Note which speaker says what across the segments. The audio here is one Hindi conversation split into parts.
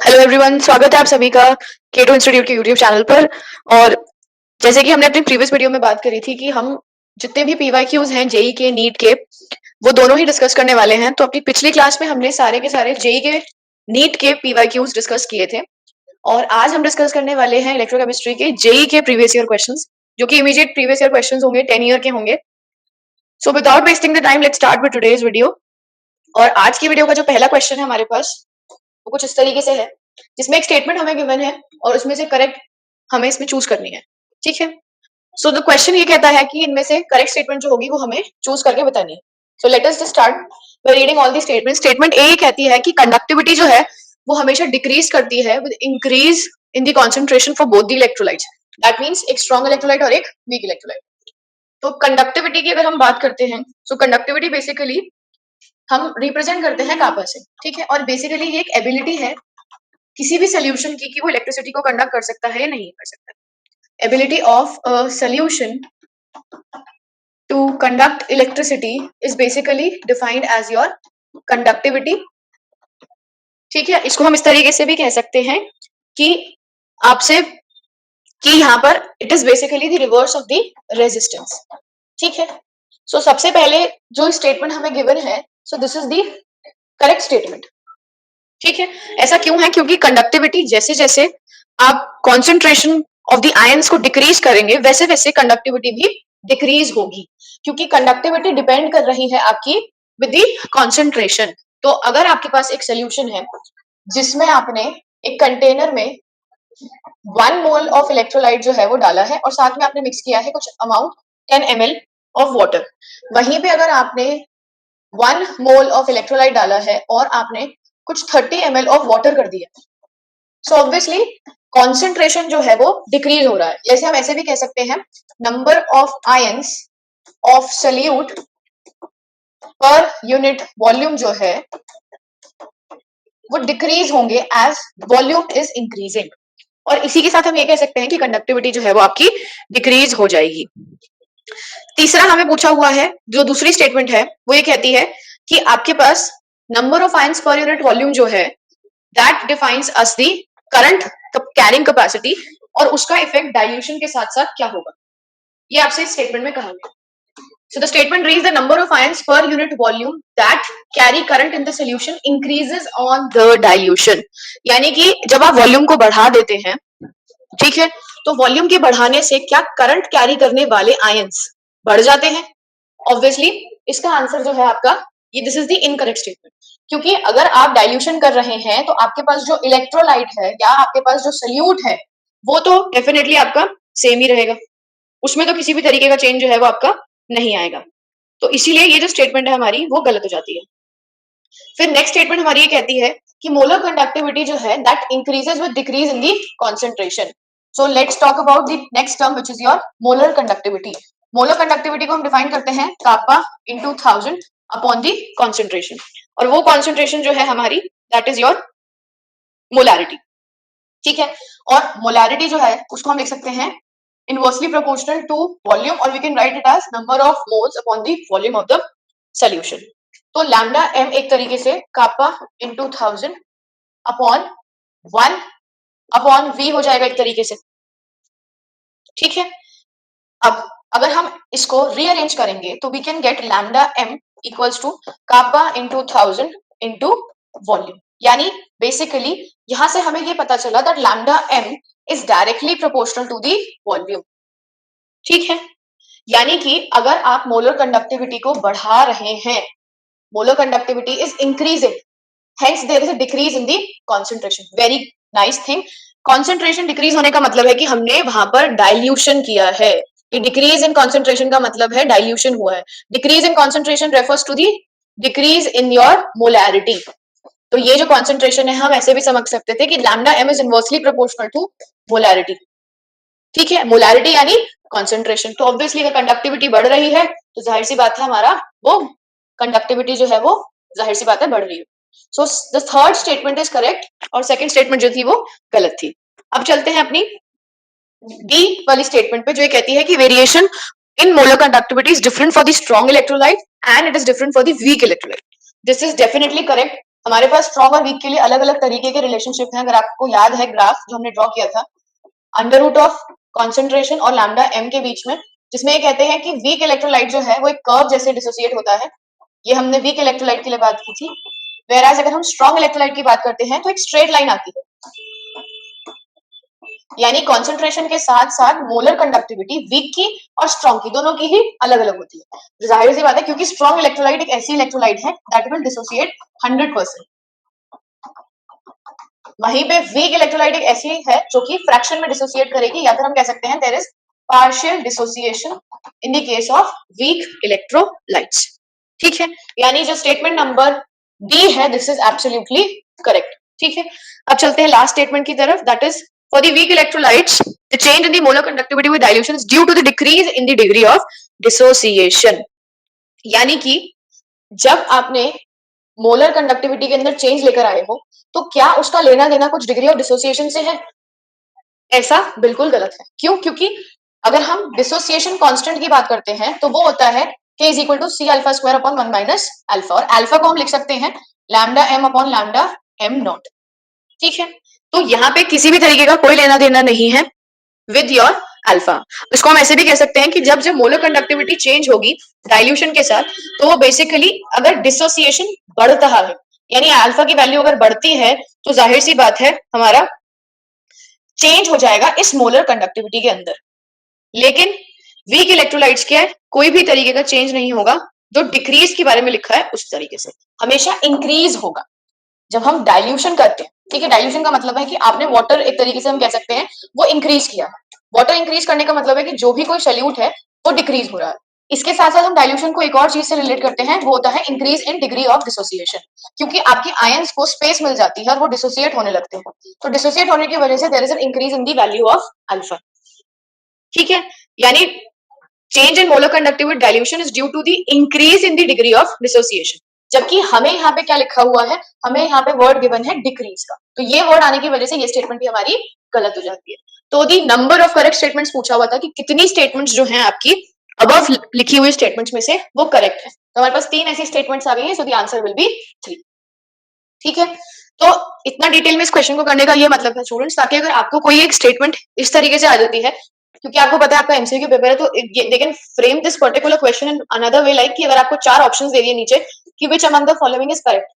Speaker 1: हेलो एवरीवन, स्वागत है आप सभी का K2 इंस्टीट्यूट के यूट्यूब चैनल पर। और जैसे कि हमने अपनी प्रीवियस वीडियो में बात करी थी कि हम जितने भी पीवाईक्यूज हैं जेई के नीट के वो दोनों ही डिस्कस करने वाले हैं। तो अपनी पिछली क्लास में हमने सारे के सारे जेई के नीट के पीवाईक्यूज डिस्कस किए थे और आज हम डिस्कस करने वाले हैं इलेक्ट्रोकेमिस्ट्री के जेई के प्रीवियस ईयर क्वेश्चंस, जो कि इमीडिएट प्रीवियस ईयर क्वेश्चंस होंगे, 10 ईयर के होंगे। So without wasting the time let's start with today's video. और आज की वीडियो का जो पहला क्वेश्चन है हमारे पास वो कुछ इस तरीके से है, जिसमें एक स्टेटमेंट हमें गिवन है और उसमें से करेक्ट हमें इसमें चूज करनी है। ठीक है, सो द क्वेश्चन ये कहता है कि इनमें से करेक्ट स्टेटमेंट जो होगी वो हमें चूज करके बतानी है। So let us start by reading all the statement. Statement A कहती है कि कंडक्टिविटी जो है वो हमेशा डिक्रीज करती है with increase in the concentration for both the electrolytes. That means एक स्ट्रॉन्ग इलेक्ट्रोलाइट और एक वीक इलेक्ट्रोलाइट। तो कंडक्टिविटी की अगर हम बात करते हैं, सो कंडक्टिविटी बेसिकली हम रिप्रेजेंट करते हैं कापा से। ठीक है, और बेसिकली ये एक एबिलिटी है किसी भी सोल्यूशन की कि वो इलेक्ट्रिसिटी को कंडक्ट कर सकता है या नहीं कर सकता। Ability of a solution to conduct electricity is basically defined as your conductivity. ठीक है, इसको हम इस तरीके से भी कह सकते हैं कि आपसे कि यहाँ पर it is basically the reverse of the resistance. ठीक है, सो सबसे पहले जो स्टेटमेंट हमें गिवन है, so this is the correct statement. ठीक है, ऐसा क्यों है? क्योंकि कंडक्टिविटी जैसे जैसे आप कॉन्सेंट्रेशन ऑफ द आयंस को डिक्रीज करेंगे वैसे वैसे कंडक्टिविटी भी डिक्रीज होगी, क्योंकि कंडक्टिविटी डिपेंड कर रही है आपकी विद द कॉन्सेंट्रेशन। तो अगर आपके पास एक सोल्यूशन है जिसमें आपने एक कंटेनर में 1 मोल ऑफ इलेक्ट्रोलाइट जो है वो डाला है और साथ में आपने मिक्स किया है कुछ अमाउंट 10 ml ऑफ वाटर, वहीं पे अगर आपने 1 मोल ऑफ इलेक्ट्रोलाइट डाला है और आपने कुछ 30 ml ऑफ वाटर कर दिया, सो ऑब्वियसली कॉन्सेंट्रेशन जो है वो डिक्रीज हो रहा है। जैसे हम ऐसे भी कह सकते हैं number of ions of solute पर यूनिट वॉल्यूम जो है वो डिक्रीज होंगे एज वॉल्यूम इज इंक्रीजिंग, और इसी के साथ हम ये कह सकते हैं कि कंडक्टिविटी जो है वो आपकी डिक्रीज हो जाएगी। तीसरा हमें पूछा हुआ है, जो दूसरी स्टेटमेंट है वो ये कहती है कि आपके पास number of ions per unit volume जो है that defines us the current carrying capacity, और उसका इफेक्ट डाइल्यूशन के साथ साथ क्या होगा, ये आपसे इस स्टेटमेंट में कहा गया। So the statement reads the number of ions per unit volume that carry current in the solution increases on the dilution। यानी कि जब आप वॉल्यूम को बढ़ा देते हैं, ठीक है, तो वॉल्यूम के बढ़ाने से क्या करंट कैरी करने वाले आयंस बढ़ जाते हैं? ऑब्वियसली इसका आंसर जो है आपका ये this is the incorrect statement, क्योंकि अगर आप डाइल्यूशन कर रहे हैं तो आपके पास जो इलेक्ट्रोलाइट है या आपके पास जो सोल्यूट है वो तो डेफिनेटली आपका सेम ही रहेगा, उसमें तो किसी भी तरीके का चेंज जो है वो आपका नहीं आएगा। तो इसीलिए ये जो स्टेटमेंट है हमारी वो गलत हो जाती है। फिर नेक्स्ट स्टेटमेंट हमारी ये कहती है कि मोलर कंडक्टिविटी जो है that increases with decrease in the concentration. So let's talk about the next term which is your molar conductivity. Molar conductivity को हम डिफाइन करते हैं कापा इनटू 1000 अपॉन दी कंसंट्रेशन, और वो कंसंट्रेशन जो है हमारी दैट इज योर मोलारिटी। ठीक है, और मोलारिटी जो है उसको हम लिख सकते हैं इनवर्सली प्रोपोर्शनल टू वॉल्यूम, और we can write it as number of moles upon the volume of the solution. तो लैम्डा एम एक तरीके से kappa into 1000 upon 1 upon V हो जाएगा एक तरीके से। ठीक है, अब अगर हम इसको रीअरेंज करेंगे तो we can get lambda M equals to kappa into 1000 into volume. यानी बेसिकली यहां से हमें ये पता चला that lambda M is directly proportional to the volume. ठीक है, यानी कि अगर आप मोलर कंडक्टिविटी को बढ़ा रहे हैं, molar conductivity is increasing, hence there is a decrease in the concentration. Very nice thing, concentration decrease होने का मतलब है कि हमने वहां पर डाइल्यूशन किया है। ये डिक्रीज इन कंसंट्रेशन का मतलब है डाइल्यूशन हुआ है। Decrease in concentration refers to the decrease in your molarity. तो ये जो कंसंट्रेशन है हम ऐसे भी समझ सकते थे कि lambda M is inversely proportional to molarity. ठीक है, मोलैरिटी यानी कंसंट्रेशन। तो ऑब्वियसली अगर कंडक्टिविटी बढ़ रही है तो जाहिर सी बात है हमारा वो कंडक्टिविटी जो है वो जाहिर सी बात है बढ़ रही है। So the third statement is correct और सेकंड स्टेटमेंट जो थी वो गलत थी। अब चलते हैं अपनी डी वाली स्टेटमेंट पे, जो ये कहती है कि variation in molar conductivity is different for the strong electrolyte and it is different for the weak electrolyte. This is definitely correct हमारे पास स्ट्रॉन्ग और वीक के लिए अलग अलग तरीके के रिलेशनशिप हैं। अगर आपको याद है ग्राफ जो हमने ड्रॉ किया था अंडर रूट ऑफ कॉन्सेंट्रेशन और लैम्डा एम के बीच में, जिसमें ये कहते हैं कि वीक इलेक्ट्रोलाइट जो है वो एक कर्व जैसे डिसोसिएट होता है। ये हमने वीक इलेक्ट्रोलाइट के लिए बात की थी। वेराज अगर हम स्ट्रॉन्ग इलेक्ट्रोलाइट की बात करते हैं तो एक स्ट्रेट लाइन आती है, यानी कॉन्सेंट्रेशन के साथ साथ मोलर कंडक्टिविटी वीक की और स्ट्रॉन्ग की दोनों की ही अलग अलग होती है। जाहिर सी बात है क्योंकि स्ट्रॉन्ग इलेक्ट्रोलाइट एक ऐसी इलेक्ट्रोलाइट है दैट विल डिसोसिएट 100%। वहीं पे वीक इलेक्ट्रोलाइट एक ऐसी है जो कि फ्रैक्शन में डिसोसिएट करेगी, या फिर हम कह सकते हैं there is partial dissociation in the case of weak electrolytes. ठीक है, यानी जो स्टेटमेंट नंबर डी है दिस इज एब्सोल्युटली करेक्ट। ठीक है, अब चलते हैं लास्ट स्टेटमेंट की तरफ, that is for the weak electrolytes the change in the molar conductivity with dilution is due to the decrease in the degree of dissociation. यानी कि जब आपने मोलर कंडक्टिविटी के अंदर चेंज लेकर आए हो तो क्या उसका लेना देना कुछ डिग्री ऑफ डिसोसिएशन से है? ऐसा बिल्कुल गलत है। क्यों? क्योंकि अगर हम डिसोसिएशन कांस्टेंट की बात करते हैं तो वो होता है k is equal to C alpha square upon 1 minus alpha, और अल्फा को हम लिख सकते हैं lambda M upon lambda M not. ठीक है, तो यहाँ पे किसी भी तरीके का कोई लेना देना नहीं है विद योर अल्फा। इसको हम ऐसे भी कह सकते हैं कि जब जब मोलर कंडक्टिविटी चेंज होगी डाइल्यूशन के साथ तो वो बेसिकली अगर डिसोसिएशन बढ़ता है, यानी अल्फा की वैल्यू अगर बढ़ती है तो जाहिर सी बात है हमारा चेंज हो जाएगा इस मोलर कंडक्टिविटी के अंदर। लेकिन वीक इलेक्ट्रोलाइट्स क्या है, कोई भी तरीके का चेंज नहीं होगा। जो डिक्रीज के बारे में लिखा है उस तरीके से हमेशा इंक्रीज होगा जब हम डाइल्यूशन करते हैं। ठीक है, डाइल्यूशन का मतलब है कि आपने वाटर एक तरीके से हम कह सकते हैं वो इंक्रीज किया है। वाटर इंक्रीज करने का मतलब है कि जो भी कोई सॉल्यूट है वो डिक्रीज हो रहा है। इसके साथ साथ हम डाइल्यूशन को एक और चीज से रिलेट करते हैं, वो होता है increase in degree of dissociation, क्योंकि आपकी आयंस को स्पेस मिल जाती है और वो डिसोसिएट होने लगते हैं। तो डिसोसिएट होने की वजह से there is an increase in the value of alpha. ठीक है, यानी change in molar conductivity dilution is due to the increase in the degree of dissociation. जबकि हमें यहाँ पे क्या लिखा हुआ है, हमें यहाँ पे वर्ड गिवन है डिक्रीज का, तो ये वर्ड आने की वजह से ये स्टेटमेंट भी हमारी गलत हो जाती है। तो the number of correct statements पूछा हुआ था कि कितनी स्टेटमेंट्स जो हैं आपकी अबव लिखी हुई स्टेटमेंट्स में से वो करेक्ट है। तो हमारे पास 3 ऐसी स्टेटमेंट्स आ गई है, so the answer will be 3। ठीक है, तो इतना डिटेल में इस क्वेश्चन को करने का ये मतलब है स्टूडेंट्स, ताकि अगर आपको कोई एक स्टेटमेंट इस तरीके से आ जाती है, क्योंकि आपको पता है आपका एमसीक्यू पेपर है, तो they can frame this particular question in another way, like कि अगर आपको 4 ऑप्शंस दे दिए नीचे कि which among the following is correct.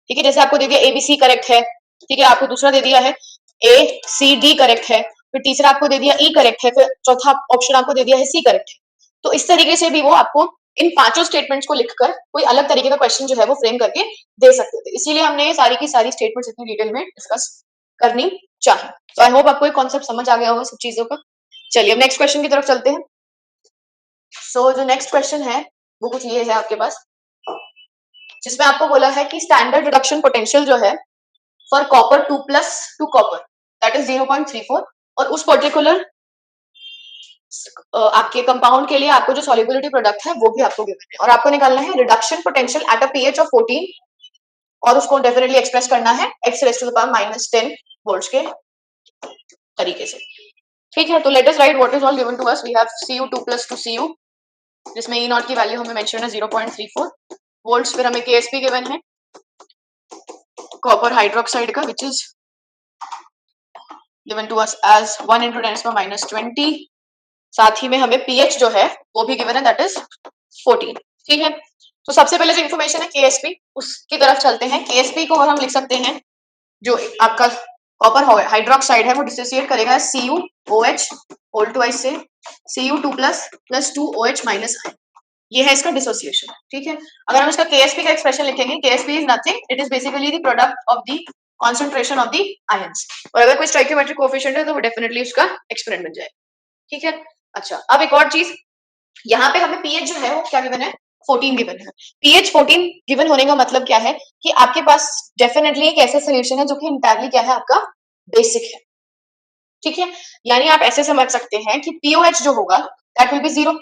Speaker 1: ठीक है, जैसे आपको दे दिया एबीसी करेक्ट है, ठीक है, आपको दूसरा दे दिया है ए सी डी करेक्ट है, फिर तीसरा आपको दे दिया ई करेक्ट है, फिर चौथा ऑप्शन आपको दे दिया है सी करेक्ट है। तो इस तरीके से भी वो आपको इन 5 स्टेटमेंट्स को लिखकर कोई अलग तरीके का क्वेश्चन जो है वो फ्रेम करके दे सकते थे। इसीलिए हमने ये सारी की सारी स्टेटमेंट्स इतनी डिटेल में डिस्कस करनी चाहिए। तो आई होप आपको एक कॉन्सेप्ट समझ आ गया होगा सब चीजों का। चलिए अब नेक्स्ट क्वेश्चन की तरफ चलते हैं। सो जो नेक्स्ट क्वेश्चन है वो कुछ ये है आपके पास, जिसमें आपको बोला है कि स्टैंडर्ड रिडक्शन पोटेंशियल जो है for copper 2 plus two copper that is 0.34, और उस पर्टिकुलर आपके कंपाउंड के लिए आपको जो सॉल्युबिलिटी प्रोडक्ट है वो भी आपको गिवन है, और आपको निकालना है reduction potential at a pH of 14, और उसको डेफिनेटली एक्सप्रेस करना है x raise to the power -10 volts के तरीके से। ठीक है, तो let us write what is all given to us. We have Cu2 plus 2 Cu, जिसमें E नॉट की वैल्यू हमें मेंशन है 0.34 वोल्ट्स, फिर हमें Ksp गिवन है कॉपर हाइड्रोक्साइड का, which is given to us as 1 × 10⁻20। साथ ही में हमें pH जो है वो भी गिवन है दैट इज 14। ठीक है, तो सबसे पहले जो इन्फॉर्मेशन है Ksp उसकी तरफ चलते हैं। Ksp को हम लिख सकते हैं, जो आपका कॉपर हाइड्रोक्साइड है वो डिसोसिएट करेगा CuOH होल ट्वाइस से Cu2 plus 2 OH minus ion, ये है इसका डिसोसिएशन। ठीक है, अगर हम इसका Ksp का एक्सप्रेशन लिखेंगे, Ksp is nothing, it is basically the product of the concentration of the ions, और अगर कोई स्टोइकियोमेट्रिक कोएफिशिएंट है तो वो डेफिनेटली उसका एक्सपोनेंट बन जाएगा। ठीक है, अच्छा अब एक और चीज, यहाँ पे हमें pH जो है वो क्या गिवन है, 14 गिवन है। pH 14 गिवन होने का मतलब क्या है कि आपके पास डेफिनेटली एक ऐसा सोल्यूशन है जो कि इंटायरली क्या है, आपका बेसिक है। ठीक है, यानी आप ऐसे समझ सकते हैं कि POH जो होगा दैट विल बी 0।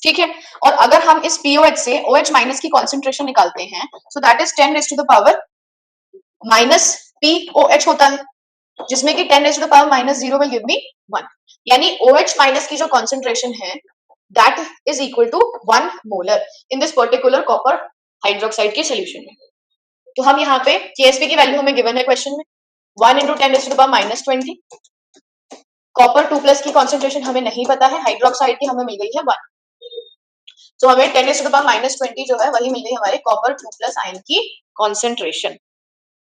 Speaker 1: ठीक है, और अगर हम इस POH से OH माइनस की कॉन्सेंट्रेशन निकालते हैं so that is 10 raise to the power -POH होता है, जिसमें कि 10 raise to the power -0 will give me 1, यानी OH माइनस की जो कॉन्सेंट्रेशन है that is equal to 1 molar in this particular copper hydroxide के solution में। तो हम यहाँ पे KSP की वैल्यू हमें गिवन है क्वेश्चन में 1 into 10 raised to the power -20। Copper 2+ की कॉन्सेंट्रेशन हमें नहीं पता है, हाइड्रोक्साइड की हमें मिल गई है 1, तो हमें 10 raised to the power -20 जो है वही मिल गई हमारे कॉपर 2+ आयन की कॉन्सेंट्रेशन।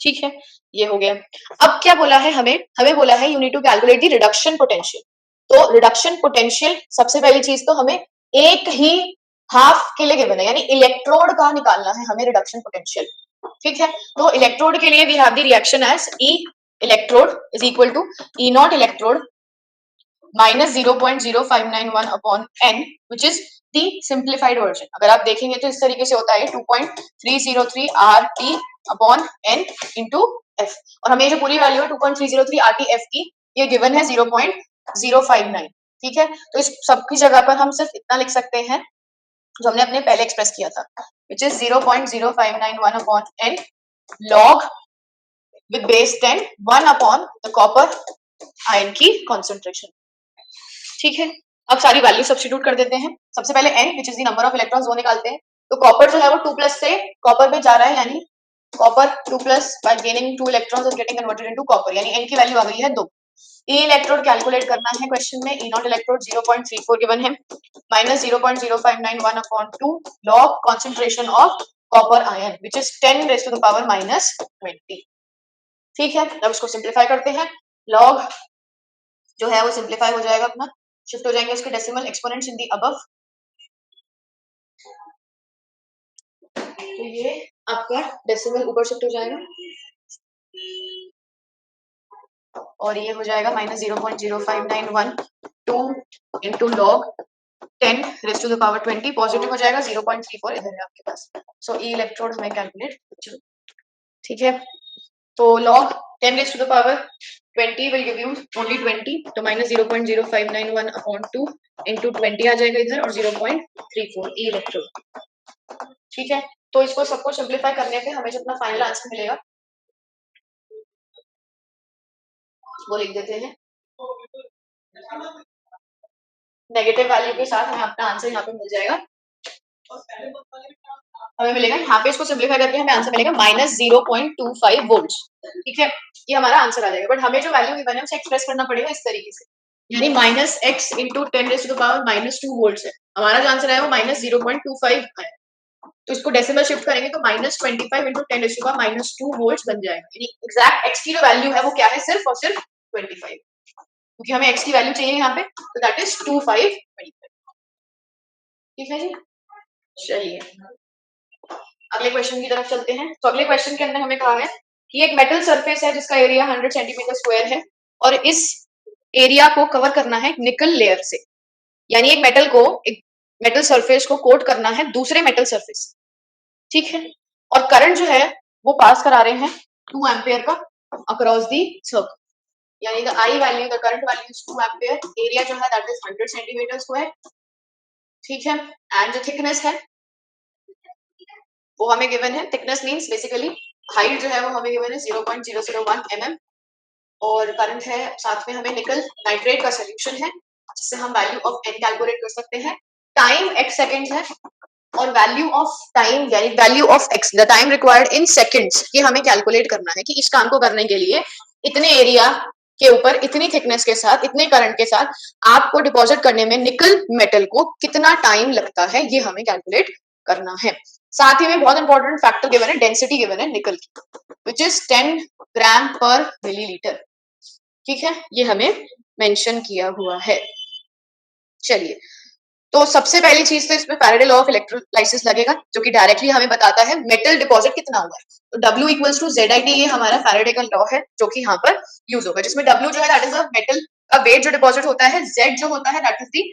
Speaker 1: ठीक है, ये हो गया। अब क्या बोला है हमें बोला है you need to calculate the reduction potential. तो रिडक्शन पोटेंशियल सबसे पहली चीज तो हमें एक ही हाफ के लिए गिवन है, यानी इलेक्ट्रोड का निकालना है हमें रिडक्शन पोटेंशियल। ठीक है, तो इलेक्ट्रोड के लिए we have the reaction as E electrode is equal to E not electrode minus 0.0591 upon n which is the simplified version. अगर आप देखेंगे तो इस तरीके से होता है 2.303 RT upon n into f, और हमें जो पूरी वैल्यू है 2.303 RT f की ये गिवन है 0.059। ठीक है, तो इस सबकी जगह पर हम सिर्फ इतना लिख सकते हैं जो हमने अपने पहले एक्सप्रेस किया था which is 0.0591 upon n log with base 10 1 upon the copper ion की कॉन्सेंट्रेशन। ठीक है, अब सारी वैल्यू सब्स्टिट्यूट कर देते हैं। सबसे पहले n which is the number of electrons वो निकालते हैं। तो कॉपर जो है वो 2+ से कॉपर पे जा रहा है, यानी कॉपर 2+ बाय गेनिंग 2 इलेक्ट्रॉन्स और गेटिंग कन्वर्टेड इनटू कॉपर, यानी n की वैल्यू आ गई है 2। E इलेक्ट्रोड कैलकुलेट करना है क्वेश्चन में, E नॉट इलेक्ट्रोड 0.34 गिवन है minus 0.0591 upon 2 log concentration of copper ion which is 10 raise to the power -20। ठीक है, अब इसको सिंप्लीफाई करते हैं। लॉग जो है वो सिंप्लीफाई हो जाएगा अपना, शिफ्ट हो जाएंगे उसके decimal exponents in the above, तो ये आपका डेसिमल ऊपर शिफ्ट हो जाएगा और ये हो जाएगा -0.0591 2 into log 10 raise to the power 20, positive हो जाएगा 0.34 इधर है आपके पास। सो ई इलेक्ट्रोड हमें कैलकुलेट। ठीक है, तो log 10 raised to the power 20 will give you only 20, तो -0.0591 अपॉन 2 इंटू 20 आ जाएगा इधर और 0.34 ई इलेक्ट्रोड। ठीक है, तो इसको सबको सिंप्लीफाई करने पे हमें जो अपना फाइनल आंसर मिलेगा वो लिख देते हैं। नेगेटिव वैल्यू के साथ हमें अपना आंसर यहाँ पे मिल जाएगा, हमें मिलेगा यहाँ पे, इसको सिंप्लीफाई करके हमें आंसर मिलेगा -0.25 वोल्ट। ठीक है, ये हमारा आंसर आ जाएगा, बट हमें जो वैल्यू गिवन है उसे एक्सप्रेस करना पड़ेगा इस तरीके से, यानी -x into 10 raise to the power -2 volt है। हमारा जो आंसर है वो -0.25 है, तो इसको डेसिमल शिफ्ट करेंगे तो -25 into 10 raise to the power -2 volt बन जाएगा, यानी एग्जैक्ट x की जो वैल्यू है वो क्या है, सिर्फ और सिर्फ 25, क्योंकि हमें x की वैल्यू चाहिए यहाँ पे, तो दैट इज 25। ठीक है जी, चलिए अगले क्वेश्चन की तरफ चलते हैं। तो अगले क्वेश्चन के अंदर हमें कहा है कि एक मेटल सरफेस है जिसका एरिया 100 सेंटीमीटर स्क्वायर है और इस एरिया को कवर करना है निकल लेयर से, यानी एक मेटल सरफेस को कोट करना है दूसरे मेटल सरफेस। ठीक है, और करंट जो है वो पास करा रहे हैं 2 एम्पियर का अक्रॉस दी सर्कल, यानी the I value, the current value is 2 ampere, area जो है दैट इज 100 सेंटीमीटर स्क्वायर। ठीक है, एंड जो थिकनेस है वो हमें गिवन है, थिकनेस मींस बेसिकली हाइट जो है वो हमें गिवन है 0.001 mm, और करंट है साथ में हमें निकल नाइट्रेट का सॉल्यूशन है जिससे हम वैल्यू ऑफ n कैलकुलेट कर सकते हैं। टाइम x सेकंड्स है और वैल्यू ऑफ टाइम यानी value of x, the time required in seconds, ये हमें कैलकुलेट करना है कि इस काम को करने के लिए इतने एरिया के ऊपर इतनी थिकनेस के साथ इतने करंट के साथ आपको डिपॉजिट करने में निकल मेटल को कितना टाइम लगता है, ये हमें कैलकुलेट करना है। साथ ही में बहुत इंपॉर्टेंट फैक्टर गिवन है, डेंसिटी गिवन है निकल की विच इज 10 ग्राम पर मिलीलीटर। ठीक है, ये हमें मेंशन किया हुआ है। चलिए, तो सबसे पहली चीज तो इसमें फैराडे लॉ ऑफ इलेक्ट्रोलाइसिस लगेगा जो कि डायरेक्टली हमें बताता है मेटल डिपॉजिट कितना हुआ है। तो W इक्वल्स टू ZIT, ये हमारा फैराडे का लॉ है जो कि यहाँ पर यूज होगा, जिसमें W जो है दैट इज द मेटल का वेट जो डिपॉजिट होता है, Z जो होता है that is the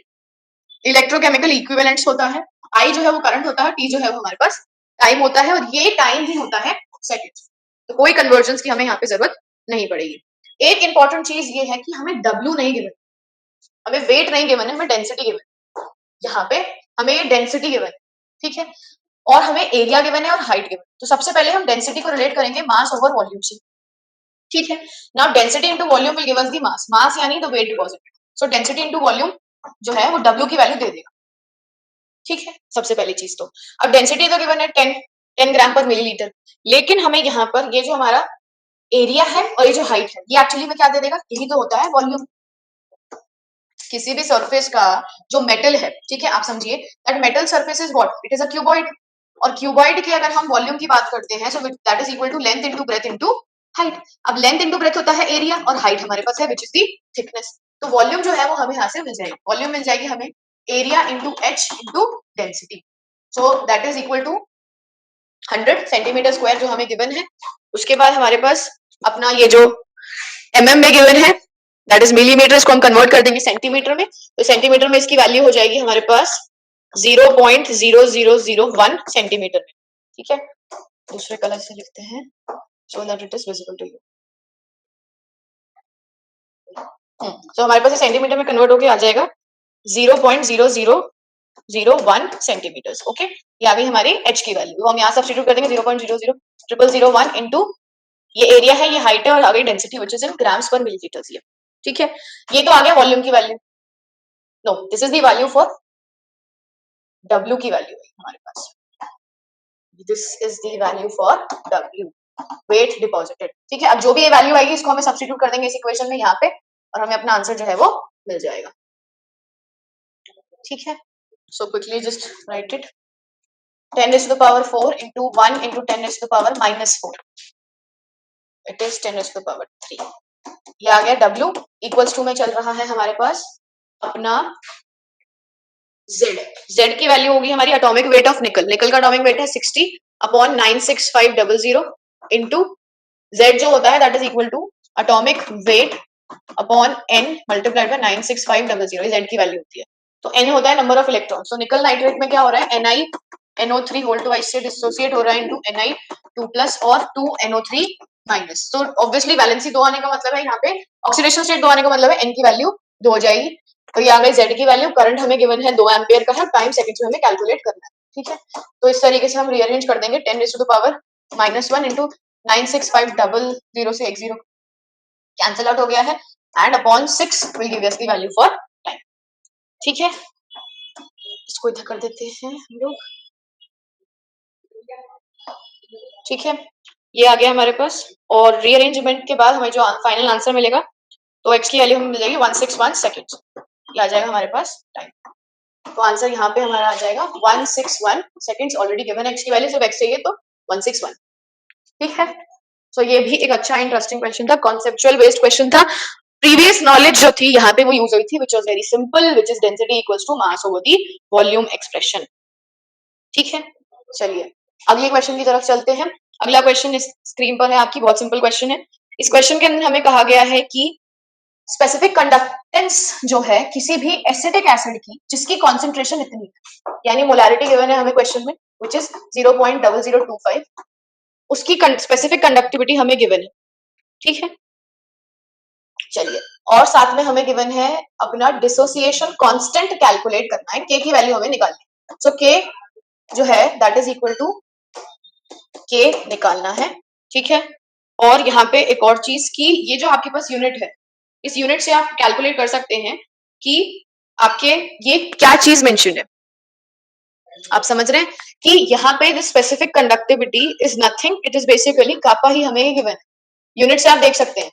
Speaker 1: electrochemical equivalents होता है, I जो है वो करंट होता है, T जो है वो हमारे पास टाइम होता है, और ये टाइम भी होता है सेकंड, तो कोई कन्वर्जन्स की हमें यहाँ पे जरूरत नहीं पड़ेगी। एक इंपॉर्टेंट चीज ये है कि हमें W नहीं गिवन, हमें वेट नहीं गिवन है, हमें डेंसिटी गिवन, यहाँ पे हमें ये डेंसिटी गिवन है। ठीक है, और हमें एरिया गिवन है और हाइट गिवन। तो सबसे पहले हम डेंसिटी को रिलेट करेंगे मास ओवर वॉल्यूम से। ठीक है, now density into volume will give us the mass, mass यानी the weight deposited, so density into volume जो है वो W की वैल्यू दे देगा। ठीक है, सबसे पहली चीज तो अब डेंसिटी तो गिवन है 10, 10 ग्राम पर मिलीलीटर। लेकिन हमें यहाँ पर ये जो हमारा एरिया है और ये जो हाइट है, ये एक्चुअली में क्या दे देगा, यही तो होता है वॉल्यूम। किसी भी सरफेस का जो मेटल है, ठीक है, आप समझिए that metal surface is what, it is a cuboid. और क्यूबॉइड के अगर हम वॉल्यूम की बात करते हैं, so that is equal to length into breadth into height. अब लेंथ इनटू ब्रेथ होता है एरिया और हाइट हमारे पास है विच इज दी थिकनेस। तो वॉल्यूम जो है वो हमें यहाँ से मिल जाएगी, वॉल्यूम मिल जाएगी हमें area into H into density. So that is equal to 100 centimeter square जो हमें गिवन है। उसके बाद हमारे पास अपना ये जो mm में गिवन है दैट इज मिलीमीटर, इसको हम कन्वर्ट कर देंगे सेंटीमीटर में। तो सेंटीमीटर में इसकी वैल्यू हो जाएगी हमारे पास 0.0001 सेंटीमीटर में। ठीक है, दूसरे कलर से लिखते हैं so that it is visible to you. तो हमारे पास सेंटीमीटर में कन्वर्ट होके आ जाएगा 0.0001 सेंटीमीटर। ओके, ये आ गई हमारी एच की वैल्यू। हम यहाँ सब्स्टिट्यूट कर देंगे 0.00001 इंटू ये एरिया है, ये हाइट है, और आ गई density which is in grams per millilitre. ये ठीक है, ये तो आ गया वॉल्यूम की value. No, this is the value for W की वैल्यू है हमारे पास। This is the value for W, weight deposited. ठीक है, अब जो भी ये वैल्यू आएगी इसको हमें सब्स्टिट्यूट कर देंगे इस इक्वेशन में यहाँ पे, और हमें अपना आंसर जो है वो मिल जाएगा। ठीक है, so quickly just right it, 10 raised to the power 4 into 1 into 10 raised to the power minus 4, it is 10 raised to the power 3। ये आ गया W इक्वल्स टू में चल रहा है हमारे पास अपना Z। Z की वैल्यू होगी हमारी एटॉमिक वेट ऑफ निकल। निकल का एटॉमिक वेट है 60 अपॉन 96500 इनटू Z जो होता है that is equal to atomic weight upon N multiplied by 96500, Z की वैल्यू होती है। तो N होता है नंबर ऑफ इलेक्ट्रॉन। तो निकल नाइट्रेट में क्या हो रहा है, NiNO3 होल ट्वाइस से डिसोसिएट हो रहा है इनटू Ni2 प्लस और 2NO3 माइनस। तो ऑब्वियसली वैलेंसी 2 आने का मतलब है यहाँ पे ऑक्सीडेशन स्टेट 2 आने का मतलब है N की वैल्यू 2 हो जाएगी। तो ये आ गई Z की वैल्यू। करंट हमें गिवन है 2 एम्पियर का है, टाइम सेकंड्स में हमें कैलकुलेट करना है। ठीक है, तो इस तरीके से हम रीअरेंज कर देंगे 10 raised to the power -1 into 96500 से 10 कैंसिल आउट हो गया है and upon 6 will give us the value for time. ठीक है, इसको इधर कर देते हैं हम लोग। ठीक है, ये आ गया हमारे पास, और रीअरेंजमेंट के बाद हमें जो फाइनल आंसर मिलेगा तो x की वैल्यू हमें मिल जाएगी 161 सेकंड्स। ये आ जाएगा हमारे पास टाइम। तो आंसर यहाँ पे हमारा आ जाएगा 161 सेकंड्स। ऑलरेडी गिवन है x की वैल्यू, सिर्फ x चाहिए तो 161। ठीक है, तो ये भी एक अच्छा इंटरेस्टिंग क्वेश्चन था, कॉन्सेप्चुअल बेस्ड क्वेश्चन था। प्रीवियस नॉलेज जो थी यहाँ पे वो यूज हुई थी which was very simple, which is density equals to mass over the volume expression. ठीक है, चलिए अगले क्वेश्चन की तरफ चलते हैं। अगला क्वेश्चन इस स्क्रीन पर है आपकी, बहुत सिंपल क्वेश्चन है। इस क्वेश्चन के अंदर हमें कहा गया है कि स्पेसिफिक कंडक्टेंस जो है किसी भी एसिटिक एसिड की जिसकी कॉन्सेंट्रेशन इतनी है, यानी मोलैरिटी गिवन है हमें क्वेश्चन में विच इज 0.0025, उसकी स्पेसिफिक कंडक्टिविटी हमें गिवन है। ठीक है, चलिए, और साथ में हमें गिवन है अपना डिसोसिएशन कांस्टेंट कैलकुलेट करना है, के की वैल्यू हमें निकालनी है। सो के जो है दैट इज इक्वल टू के निकालना है। ठीक है, और यहाँ पे एक और चीज की ये जो आपके पास यूनिट है, इस यूनिट से आप कैलकुलेट कर सकते हैं कि आपके ये क्या चीज मेंशन है। आप समझ रहे हैं कि यहाँ पे this specific conductivity is nothing, it is basically kappa ही हमें गिवन है। यूनिट से आप देख सकते हैं।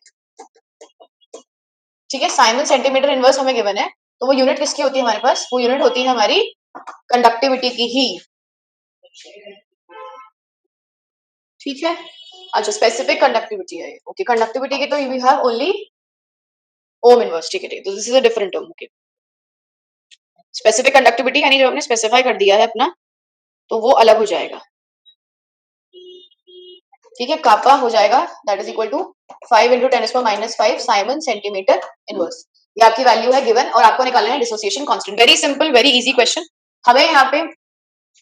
Speaker 1: ठीक है, साइमन सेंटीमीटर इनवर्स हमें गिवन है, तो वो यूनिट किसकी होती है हमारे पास, वो यूनिट होती है हमारी कंडक्टिविटी की ही। ठीक है, अच्छा स्पेसिफिक कंडक्टिविटी है, ओके, कंडक्टिविटी की तो we have only ohm inverse. ठीक है, तो this is a different term. Okay, specific conductivity यानी जो आपने स्पेसिफाई कर दिया है अपना, तो वो अलग हो जाएगा। ठीक है, कापा हो जाएगा that is equal to 5 into 10⁻⁻5 siemens centimetre inverse. ये आपकी वैल्यू है गिवन, और आपको निकालना है dissociation constant. Very simple, very easy question. हमें यहाँ पे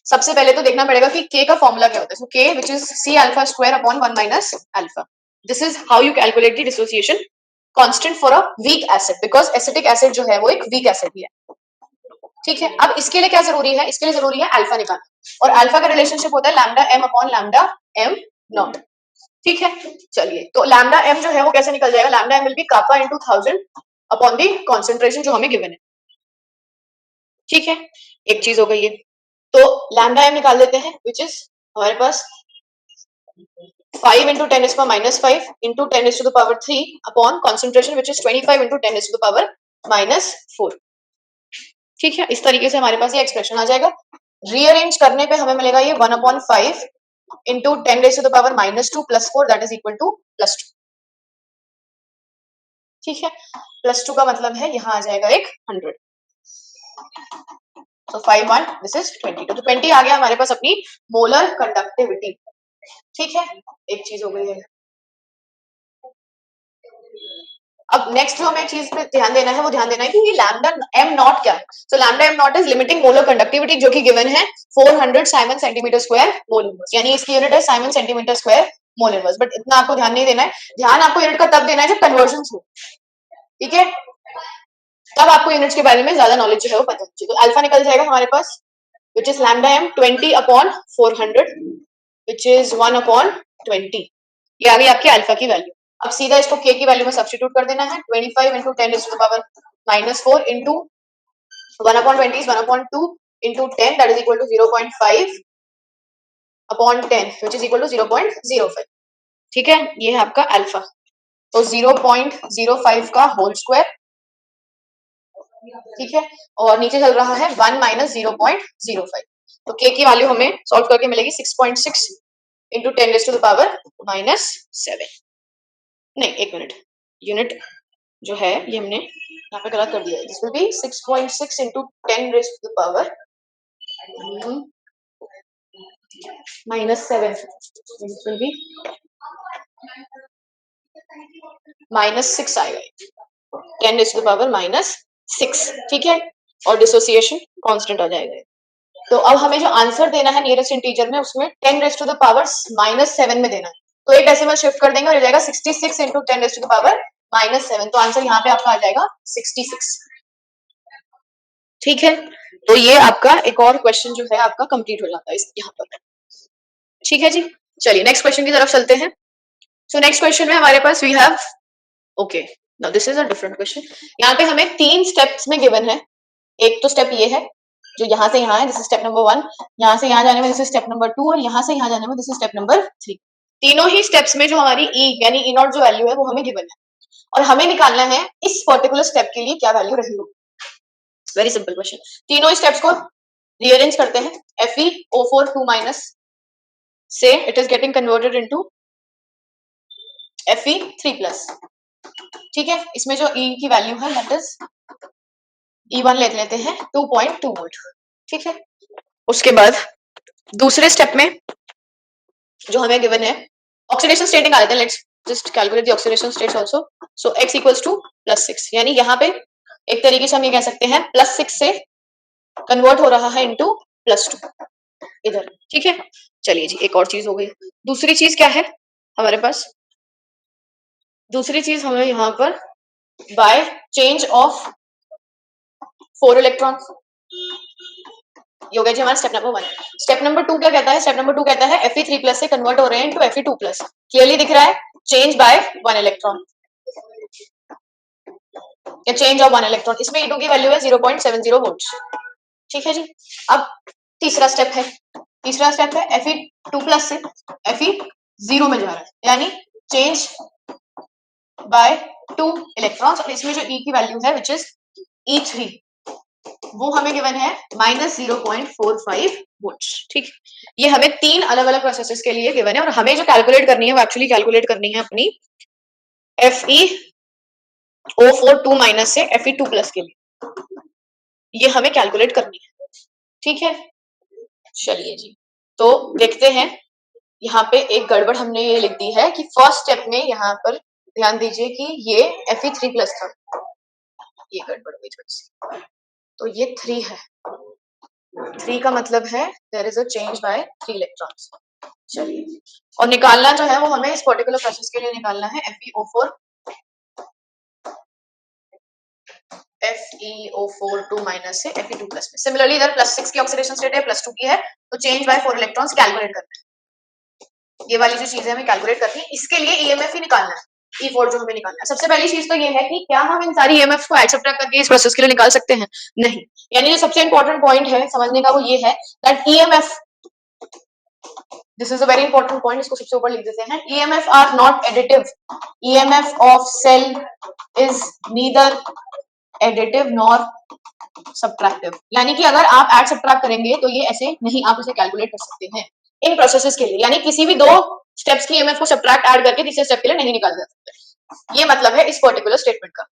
Speaker 1: सबसे पहले तो देखना पड़ेगा कि k का फॉर्मूला क्या होता है। सो k which is c alpha square upon 1 minus alpha. This is how you calculate the dissociation constant for a weak acid, because acetic acid जो है वो एक वीक एसिड ही है। ठीक है, अब इसके लिए क्या जरूरी है, इसके लिए जरूरी है अल्फा निकालना, और अल्फा का रिलेशनशिप होता है lambda m upon lambda m not. ठीक है, चलिए, तो लैम्डा m जो है वो कैसे निकल जाएगा, lambda m will be kappa into 1000 upon the concentration जो हमें गिवन है। ठीक है, एक चीज हो गई है, तो लैम्डा m निकाल देते हैं विच इज हमारे पास 5 into 10 is power minus 5 into 10 is to the power 3 upon concentration which is 25 into 10 is to the power minus 4. ठीक है, इस तरीके से हमारे पास ये एक्सप्रेशन आ जाएगा. रीअरेंज करने पे हमें मिलेगा ये 1/5 into 10 raised to the power minus 2 plus 4 that is equal to plus 2. ठीक है, प्लस 2 का मतलब है यहाँ आ जाएगा एक 100. So 5 1 this is 20. तो 20 आ गया हमारे पास अपनी मोलर कंडक्टिविटी. ठीक है, एक चीज हो गई है. अब नेक्स्ट जो हमें चीज पे ध्यान देना है वो ध्यान देना है कि ये लैम्डा एम नॉट क्या है. सो lambda M not is limiting molar conductivity जो कि गिवन है 400 Simon centimetre square mole inverse, यानी इसकी यूनिट है Simon centimetre square mole inverse. But इतना आपको ध्यान नहीं देना है, ध्यान आपको यूनिट का तब देना है जब कन्वर्जन हो. ठीक है, तब आपको यूनिट्स के बारे में ज्यादा नॉलेज जो है वो पता होनी चाहिए. तो अल्फा निकल जाएगा हमारे पास which is lambda m 20/400 which is 1/20. ये आ गई आपकी अल्फा की वैल्यू. अब सीधा इसको k की वैल्यू में सब्स्टिट्यूट कर देना है. 25 into 10 is to the power minus 4 into 1/20 is 1/2 into 10 that is equal to 0.5 upon 10 which is equal to 0.05. ठीक है, ये है आपका अल्फा. तो 0.05 का होल स्क्वायर. ठीक है, और नीचे चल रहा है 1 minus 0.05. तो k की वैल्यू हमें सॉल्व करके मिलेगी 6.6 into 10 raised to the power minus 7. नहीं, एक मिनट, यूनिट जो है ये हमने यहाँ पे गलत कर दिया है. This will be 6.6 into 10 raised to the power minus 7. This will be minus 6 आएगा. 10 raised to the power minus 6. ठीक है, और डिसोसिएशन कांस्टेंट आ जाएगा. तो अब हमें जो आंसर देना है नियरेस्ट इंटीजर में उसमें 10 raised to the power minus 7 में देना है. तो एक डेसिमल शिफ्ट कर देंगे और हो जाएगा 66 into 10 raised to the power minus 7. तो आंसर यहाँ पे आपका आ जाएगा 66. ठीक है, तो ये आपका एक और क्वेश्चन जो है आपका कंप्लीट हो जाता है यहाँ पर. ठीक है जी, चलिए नेक्स्ट क्वेश्चन की तरफ चलते हैं. सो नेक्स्ट क्वेश्चन में हमारे पास we have okay now this is a different question. यहाँ पे हमें 3 स्टेप्स में गिवन है. एक तो स्टेप ये है जो यहाँ से यहाँ है, दिस इज स्टेप नंबर 1. यहाँ से यहाँ जाने में दिस इज स्टेप नंबर 2 और यहाँ से यहाँ जाने में दिस इज स्टेप नंबर 3. तीनों ही स्टेप्स में जो हमारी ई यानी ई नॉट जो वैल्यू है वो हमें गिवन है और हमें निकालना है इस पर्टिकुलर स्टेप के लिए क्या वैल्यू रही होगी. Very simple question. तीनों स्टेप्स को रीअरेंज करते हैं. FeO4 2 माइनस से it is getting converted into Fe3 plus. ठीक है, इसमें जो ई की वैल्यू है दैट इज E1 ले लेते हैं 2.2 वोल्ट. ठीक है, उसके बाद दूसरे स्टेप में जो हमें गिवन है ऑक्सीडेशन स्टेट निकाल लेते हैं. Let's just calculate the oxidation states also. So x equals to +6, यानी यहाँ पे एक तरीके से हम ये कह सकते हैं +6 से कन्वर्ट हो रहा है इनटू +2 इधर. ठीक है, चलिए जी, एक और चीज हो गई. दूसरी चीज क्या है हमारे पास? दूसरी चीज हमें यहाँ पर बाय चेंज ऑफ 4 इलेक्ट्रॉन्स ये हो गया जी हमारा स्टेप नंबर 1. स्टेप नंबर 2 क्या कहता है? स्टेप नंबर 2 कहता है Fe3 प्लस से कन्वर्ट हो रहे हैं इनटू Fe2 प्लस. क्लियरली दिख रहा है चेंज बाय 1 इलेक्ट्रॉन या चेंज ऑफ 1 इलेक्ट्रॉन. इसमें E2 की वैल्यू है 0.70 वोल्ट. ठीक है जी, अब तीसरा स्टेप है. तीसरा स्टेप है Fe2 प्लस से Fe0 में जा रहा है, यानी चेंज बाय 2 इलेक्ट्रॉन्स. और इसमें जो E की वैल्यू है विच इज E3 वो हमें गिवन है -0.45 वोल्ट. ठीक, ये हमें 3 अलग अलग प्रोसेसेस के लिए गिवन है और हमें जो कैलकुलेट करनी है वो एक्चुअली कैलकुलेट करनी है अपनी FeO4 2 माइनस से Fe2 प्लस के लिए. ये हमें कैलकुलेट करनी है. ठीक है, चलिए जी, तो देखते हैं. यहाँ पे एक गड़बड़ हमने ये लिख दी है कि फर्स्ट स्टेप में यहाँ पर ध्यान दीजिए कि ये Fe3 प्लस था, ये गड़बड़ हुई थोड़ी सी. तो ये 3 है. 3 का मतलब है there is a change by 3 electrons. चलिए, और निकालना जो है वो हमें इस पर्टिकुलर प्रोसेस के लिए निकालना है FeO4 2 माइनस से Fe2 प्लस में. सिमिलरली इधर +6 की ऑक्सीडेशन स्टेट है, +2 की है, तो चेंज बाय 4 इलेक्ट्रॉन्स कैलकुलेट करना है. ये वाली जो चीज है हमें कैलकुलेट करनी है. इसके लिए EMF ही निकालना है, E4 जो हमें निकालना है. सबसे पहली चीज तो ये है कि क्या हम इन सारी EMF को ऐड सब्ट्रैक्ट करके इस प्रोसेस के लिए निकाल सकते हैं? नहीं. यानी जो सबसे इंपॉर्टेंट पॉइंट है समझने का वो ये है that EMF this is a very important point, इसको सबसे ऊपर लिख देते हैं। EMF are not additive, EMF of cell is neither additive nor subtractive, यानी कि अगर आप ऐड सब्ट्रैक्ट करेंगे तो ये ऐसे नहीं, आप इसे कैलकुलेट कर सकते हैं इन प्रोसेसेस के लिए, यानी किसी भी दो स्टेप्स की ईएमएफ को सब्ट्रैक्ट ऐड करके तीसरे स्टेप के लिए नहीं निकाला जा सकता। ये मतलब है इस पर्टिकुलर स्टेटमेंट का,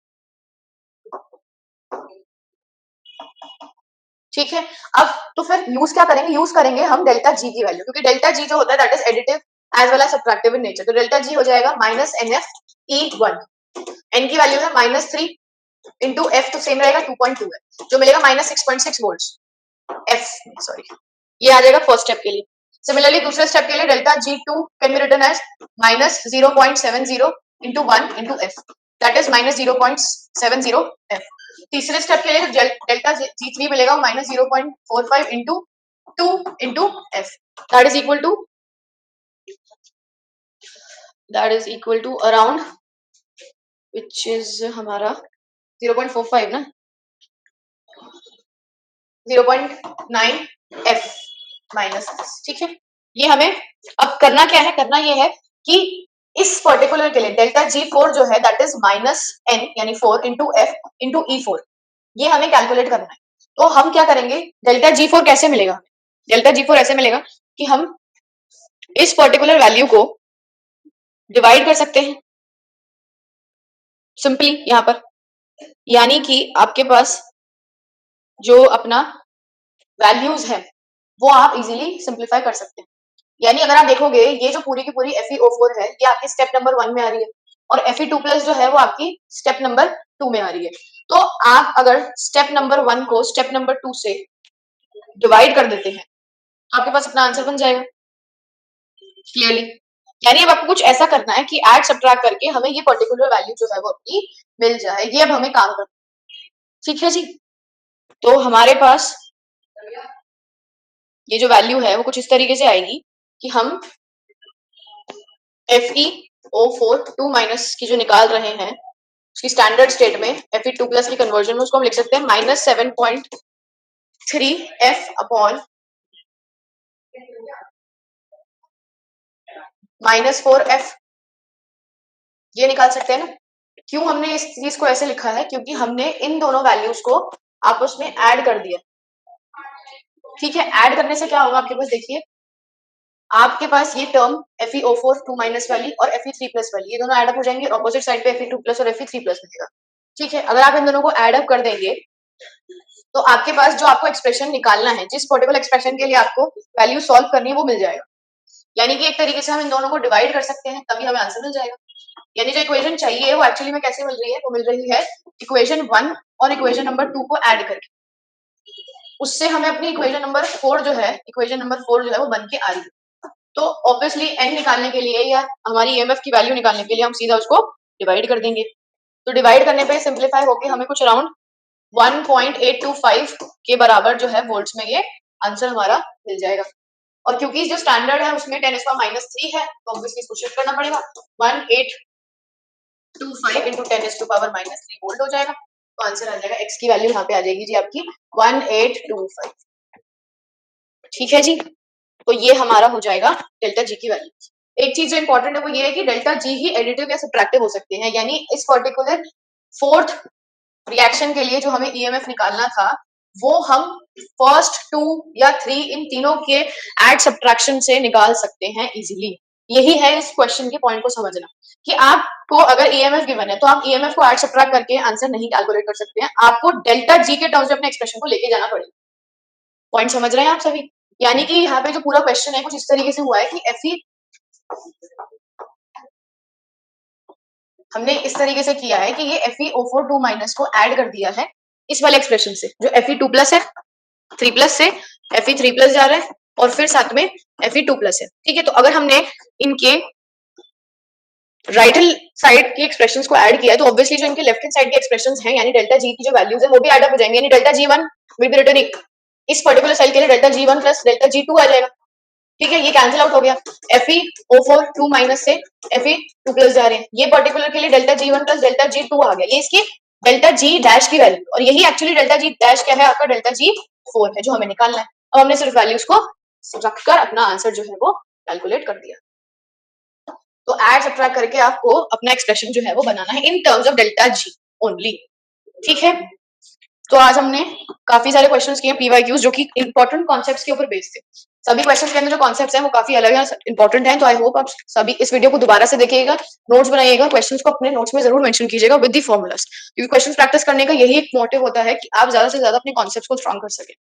Speaker 1: ठीक है। अब तो फिर यूज क्या करेंगे, यूज करेंगे हम डेल्टा जी की वैल्यू, क्योंकि डेल्टा जी जो होता है that is additive as well as subtractive in nature. तो डेल्टा जी हो जाएगा minus n F E one, n की वैल्यू है माइनस थ्री इंटू एफ तो सेम रहेगा 2.2 है, जो मिलेगा माइनस 6.6 वोल्ट एफ, सॉरी ये आ जाएगा फर्स्ट स्टेप के लिए। सिमिलरली दूसरे स्टेप के लिए delta G two can be written as minus 0.70 into one into F, that is minus 0.70 F. तीसरे स्टेप के लिए डेल्टा जी थ्री मिलेगा minus 0.45 into two into F, that is equal to around which is हमारा 0.45 ना, 0.9 एफ माइनस, ठीक है। ये हमें अब करना क्या है, करना ये है कि इस पर्टिकुलर के लिए डेल्टा जी फोर जो है दैट इज माइनस एन यानी 4 इंटू एफ इंटू ई फोर, ये हमें कैलकुलेट करना है। तो हम क्या करेंगे, डेल्टा जी फोर कैसे मिलेगा, डेल्टा जी फोर ऐसे मिलेगा कि हम इस पर्टिकुलर वैल्यू को डिवाइड कर सकते हैं सिंपली यहां पर, यानी कि आपके पास जो अपना वैल्यूज है वो आप इजीली सिंप्लीफाई कर सकते हैं। यानी अगर आप देखोगे ये जो पूरी की पूरी FeO4 है ये आपकी स्टेप नंबर 1 में आ रही है और Fe2 प्लस जो है वो आपकी स्टेप नंबर 2 में आ रही है। तो आप अगर स्टेप नंबर 1 को स्टेप नंबर 2 से डिवाइड कर देते हैं आपके पास अपना आंसर बन जाएगा क्लियरली। यानी अब आपको कुछ ऐसा करना है कि ऐड सब्ट्रैक्ट करके हमें ये पर्टिकुलर वैल्यू जो है वो अपनी मिल जाए, ये अब हमें काम करना है, ठीक है जी। तो हमारे पास ये जो वैल्यू है वो कुछ इस तरीके से आएगी कि हम FeO4 2 माइनस की जो निकाल रहे हैं उसकी स्टैंडर्ड स्टेट में Fe2 प्लस की कन्वर्जन में उसको हम लिख सकते हैं minus 7.3 F upon minus 4F, ये निकाल सकते हैं ना। क्यों हमने इस चीज को ऐसे लिखा है, क्योंकि हमने इन दोनों वैल्यूज को आपस में ऐड कर दिया, ठीक है। ऐड करने से क्या होगा आपके पास, देखिए आपके पास ये टर्म FeO4 2 माइनस वाली और Fe3 प्लस वाली ये दोनों ऐड अप हो जाएंगे, ऑपोजिट साइड पे Fe2 प्लस और Fe3 प्लस मिलेगा, ठीक है। अगर आप इन दोनों को ऐड अप कर देंगे तो आपके पास जो आपको एक्सप्रेशन निकालना है, जिस पर्टिकुलर एक्सप्रेशन के लिए आपको वैल्यू सॉल्व करनी है वो मिल जाएगा। यानी कि एक तरीके से हम इन दोनों को डिवाइड कर सकते हैं तभी हमें आंसर मिल जाएगा। यानी जो इक्वेशन चाहिए वो एक्चुअली में कैसे मिल रही है, वो मिल रही है इक्वेशन 1 और इक्वेशन नंबर 2 को ऐड करके, उससे हमें अपनी इक्वेशन नंबर 4 जो है वो बन के आ रही है। तो ऑब्वियसली एन निकालने के लिए या हमारी ईएमएफ की वैल्यू निकालने के लिए हम सीधा उसको डिवाइड कर देंगे। तो डिवाइड करने पे सिंप्लीफाई होके हमें कुछ अराउंड 1.825 के बराबर जो है वोल्ट्स में ये आंसर हमारा मिल जाएगा। और क्योंकि जो स्टैंडर्ड है उसमें 10⁻³ है तो ऑब्वियसली इसको शिफ्ट करना पड़ेगा, 1825 इंटू 10⁻³ वोल्ट हो जाएगा। तो आंसर आ जाएगा, एक्स की वैल्यू यहाँ पे आ जाएगी जी आपकी 1825, ठीक है जी। तो ये हमारा हो जाएगा डेल्टा जी की वैल्यू। एक चीज जो इंपॉर्टेंट है वो ये है कि डेल्टा जी ही एडिटिव या सब्ट्रैक्टिव हो सकते हैं, यानी इस पर्टिकुलर फोर्थ रिएक्शन के लिए जो हमें ईएमएफ निकालना था वो हम फर्स्ट 2 या 3 इन तीनों के ऐड सब्ट्रैक्शन से निकाल सकते हैं इजीली। यही है इस क्वेश्चन के पॉइंट को समझना कि आपको अगर ईएमएफ गिवन है तो आप ईएमएफ को ऐड सब्ट्रैक्ट करके आंसर नहीं कैलकुलेट कर सकते हैं, आपको डेल्टा जी के टर्म्स में अपने एक्सप्रेशन को लेके जाना पड़ेगा। पॉइंट समझ रहे हैं आप सभी? यानी कि यहाँ पे जो पूरा क्वेश्चन है कुछ इस तरीके से हुआ है कि हमने इस तरीके से किया है कि ये FeO4 2 माइनस को ऐड कर दिया है इस वाले एक्सप्रेशन से, जो Fe2 प्लस है 3 प्लस से Fe3 प्लस जा रहा है और फिर साथ में Fe2 प्लस है, ठीक है। तो अगर हमने इनके राइट हैंड साइड के एक्सप्रेशंस को ऐड किया है तो ऑब्वियसली जो इनके लेफ्ट हैंड साइड के एक्सप्रेशंस हैं यानी डेल्टा जी की जो वैल्यूज है वो भी ऐड अप हो जाएंगे, यानी delta G one will be written इस पर्टिकुलर सेल के लिए delta G one plus delta G two आ जाएगा, ठीक है। ये कैंसिल आउट हो गया, FeO4 2 माइनस से Fe2 प्लस जा रहे हैं, ये पर्टिकुलर के लिए delta G one plus delta G two आ गया, ये इसकी डेल्टा जी डैश की वैल्यू, और यही एक्चुअली डेल्टा जी डैश क्या है आपका डेल्टा जी4 है जो हमें निकालना है। अब हमने सिर्फ वैल्यूज को रख कर अपना आंसर जो है वो कैलकुलेट कर दिया। तो ऐड सब्ट्रैक्ट करके आपको अपना एक्सप्रेशन जो है वो बनाना है in terms of delta G only. ठीक है, तो आज हमने काफी सारे क्वेश्चंस किए पीवाईक्यूज जो कि इंपॉर्टेंट कॉन्सेप्ट्स के ऊपर बेस्ड थे। सभी क्वेश्चंस के अंदर जो कॉन्सेप्ट्स हैं वो काफी अलग हैं, इंपॉर्टेंट हैं। तो आई होप आप सभी इस वीडियो को दोबारा से देखिएगा, नोट्स बनाइएगा, क्वेश्चंस को अपने नोट्स में जरूर मेंशन कीजिएगा विद द फॉर्मूलास, क्योंकि क्वेश्चंस प्रैक्टिस करने का यही एक मोटिव होता है कि आप ज्यादा से ज्यादा अपने कॉन्सेप्ट्स को स्ट्रॉन्ग कर सकें।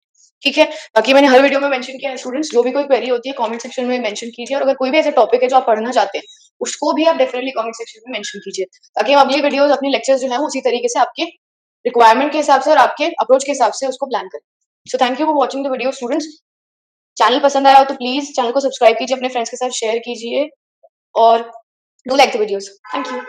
Speaker 1: ठीक है, बाकी मैंने हर वीडियो में मेंशन किया है स्टूडेंट्स, जो भी कोई क्वेरी होती है कमेंट सेक्शन में मेंशन कीजिए, और अगर कोई भी ऐसा टॉपिक है जो आप पढ़ना चाहते हैं उसको भी आप डेफिनेटली कमेंट सेक्शन में मेंशन कीजिए, ताकि हम अगली वीडियोस अपनी लेक्चर्स जो है उसी तरीके से आपके रिक्वायरमेंट के हिसाब से और आपके अप्रोच के हिसाब से उसको प्लान करें। So thank you for watching the video students. Channel पसंद आया हो तो प्लीज चैनल को सब्सक्राइब कीजिए, अपने फ्रेंड्स के साथ शेयर कीजिए और do like the videos. Thank you.